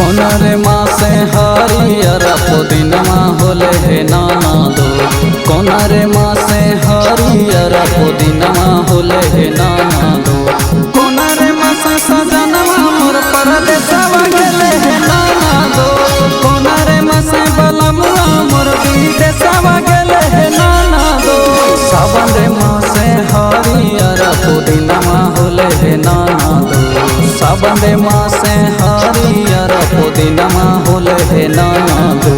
कोनरे मासे हरियर पुदीनमा होले हे नाना दो। कोनरे मासे हरियर पुदीनमा होले हे नाना दो। कोनरे मासे सजनवा मोर परदेसवा गेले हे नाना दो। कोनरे मासे बलमुआ मोर विदेशवा गेले हे नाना दो। सावन रे मासे हरियर पुदीनमा होले हे नाना दो। सावन रे मासे हरियर पुदीनमा होले हे नाना दो।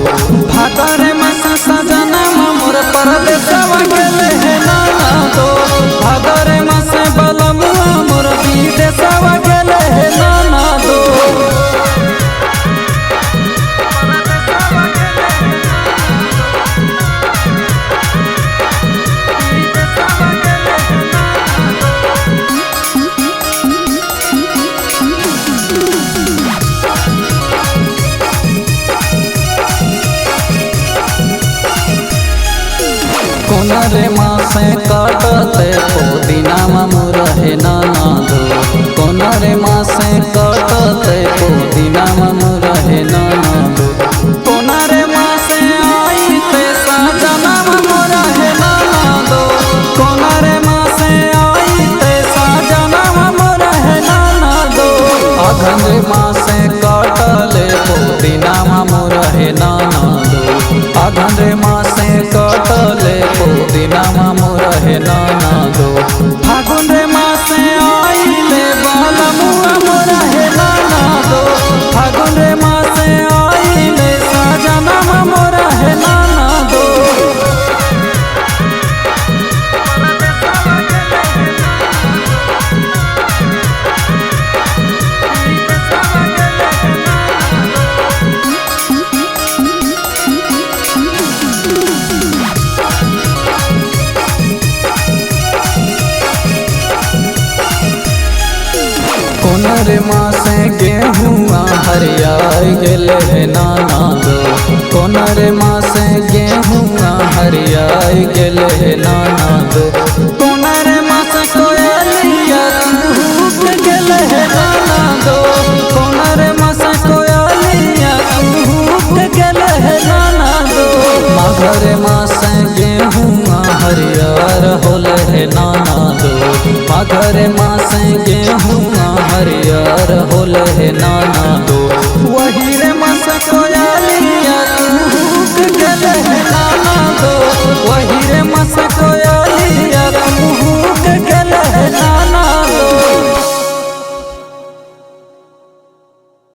भादर मासे सजनवा मोर परदेसवा गेले हे नाना दो। भादर मासे बलमुआ मोर विदेशवा गेले हे नाना दो। कोनरे मासे काटते पुदीनमा मोर हे नाना दो। कोनरे मासे काटते पुदीनमा मोर हे नाना दो। कोनरे मासे आईते सजनवा मोर हे नाना दो। कोनरे मासे आईते सजनवा मोर हे नाना दो। अघन मासे काटले पुदीनमा मोर हे नाना दो। अघन मासे काटले पुदीनमा मोर हे नाना दो। फागुन रे मासे आईले बलमुआ मोर हे नाना दो। फागुन रे मासे आईले सजनवा मोर हे नाना दो। कोनरे मासे गेहुआ हरियाई गेले हे नाना दो। कोनरे मासे गेहुआ हरियाई गेले हे नाना दो। कोनरे मासे कोयलिया कूक गेले हे नाना दो। कोनरे मासे कोयलिया कूक गेले हे नाना दो। माघरे मासे गेहुआ हरियर होले हे नाना दो। माघरे मासे गेहुआ हरियर होले हे नाना दो।